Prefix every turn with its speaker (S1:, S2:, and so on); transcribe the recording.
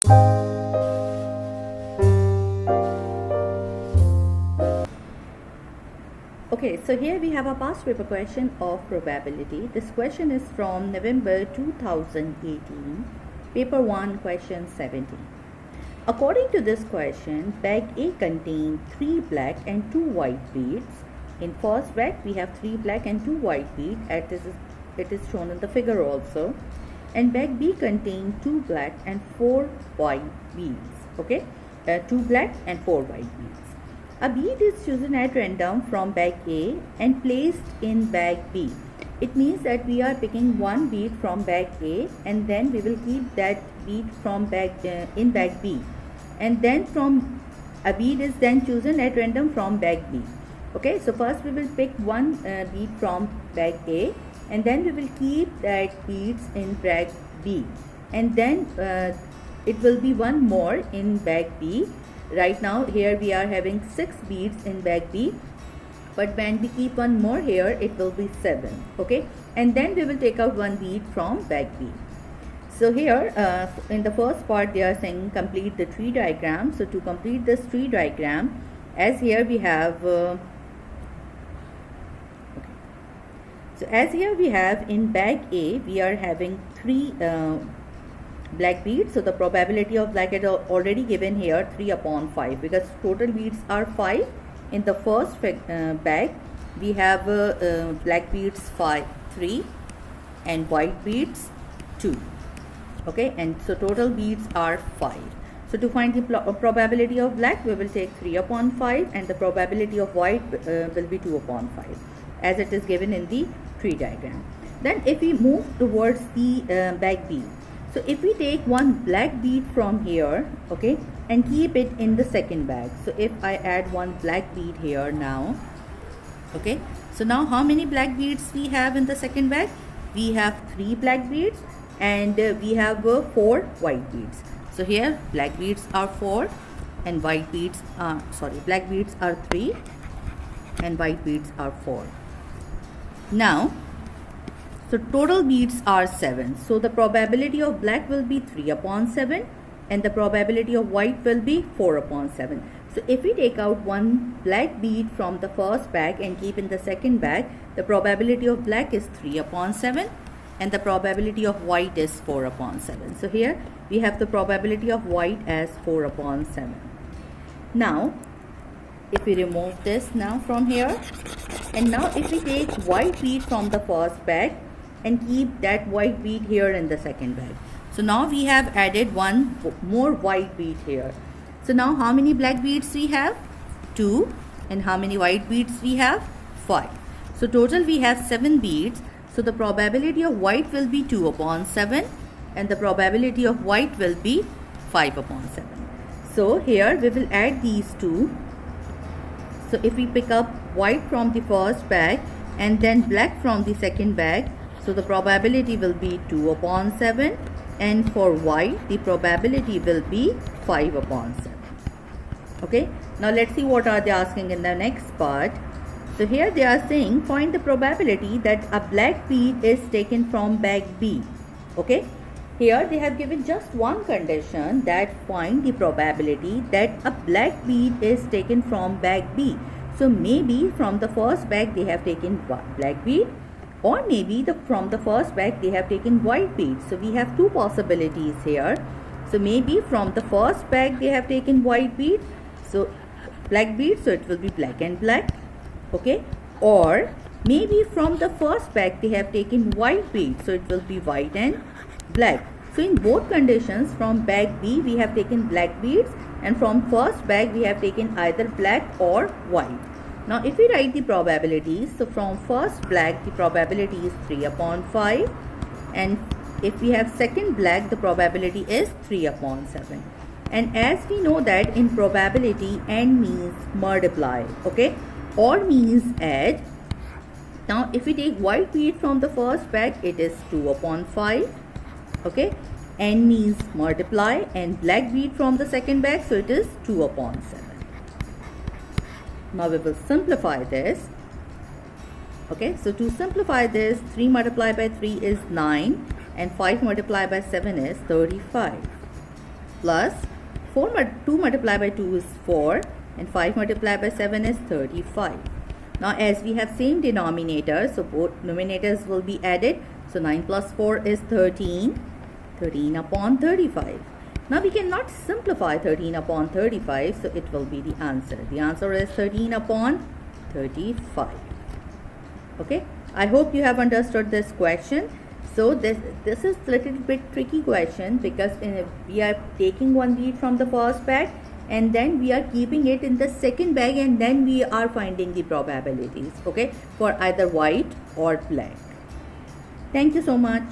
S1: Okay, so here we have a past paper question of probability. This question is from November 2018, paper 1, question 17. According to this question, bag A contained 3 black and 2 white beads. In first bag, we have 3 black and 2 white beads, as it is shown in the figure also. And bag B contained 2 black and 4 white beads. Okay, 2 black and 4 white beads. A bead is chosen at random from bag A and placed in bag B. It means that we are picking one bead from bag A and then we will keep that bead from in bag B. And then a bead is then chosen at random from bag B. Okay, so first we will pick one bead from bag A and then we will keep that beads in bag B. And then it will be one more in bag B. Right now here we are having 6 beads in bag B, but when we keep one more here it will be 7. Okay, and then we will take out one bead from bag B. So here in the first part they are saying complete the tree diagram. So to complete this tree diagram, as here we have in bag A we are having 3 black beads. So the probability of black is already given here 3 upon 5, because total beads are 5. In the first bag we have black beads 3 and white beads 2. Okay, and so total beads are 5. So to find the probability of black, we will take 3 upon 5 and the probability of white will be 2 upon 5, as it is given in the tree diagram. Then if we move towards the bag B, so if we take one black bead from here, okay, and keep it in the second bag. So if I add one black bead here now, okay, so now how many black beads we have in the second bag? We have 3 black beads and we have 4 white beads. So here black beads are 4 and black beads are 3 and white beads are 4. Now so total beads are 7. So the probability of black will be 3 upon 7 and the probability of white will be 4 upon 7. So if we take out one black bead from the first bag and keep in the second bag, the probability of black is 3 upon 7 and the probability of white is 4 upon 7. So here we have the probability of white as 4 upon 7. Now if we remove this now from here, and now if we take white bead from the first bag and keep that white bead here in the second bag. So now we have added one more white bead here. So now how many black beads we have? 2. And how many white beads we have? 5. So total we have 7 beads. So the probability of white will be 2 upon 7 and the probability of white will be 5 upon 7. So here we will add these two. So if we pick up white from the first bag and then black from the second bag, so the probability will be 2 upon 7 and for white the probability will be 5 upon 7. Okay, now let's see what are they asking in the next part. So here they are saying find the probability that a black bead is taken from bag B. Okay, here they have given just one condition, that find the probability that a black bead is taken from bag B. So maybe from the first bag they have taken black bead, or maybe from the first bag they have taken white bead. So we have two possibilities here. So maybe from the first bag they have taken white bead, so black bead, so it will be black and black. Okay, or maybe from the first bag they have taken white bead, so it will be white and black. So in both conditions, from bag B we have taken black beads and from first bag we have taken either black or white. Now if we write the probabilities, so from first black the probability is 3 upon 5 and if we have second black the probability is 3 upon 7. And as we know that in probability and means multiply, okay, or means add. Now if we take white bead from the first bag, it is 2 upon 5, okay, and means multiply, and black bead from the second bag, so it is 2 upon 7. Now we will simplify this. Okay, so to simplify this, 3 multiplied by 3 is 9 and 5 multiplied by 7 is 35. plus 2 multiplied by 2 is 4 and 5 multiplied by 7 is 35. Now as we have same denominator, so both numerators will be added. So 9 plus 4 is 13. 13 upon 35. Now we cannot simplify 13 upon 35, so it will be the answer. The answer is 13 upon 35. Okay, I hope you have understood this question. So this is little bit tricky question because we are taking one bead from the first bag and then we are keeping it in the second bag and then we are finding the probabilities, okay, for either white or black. Thank you so much.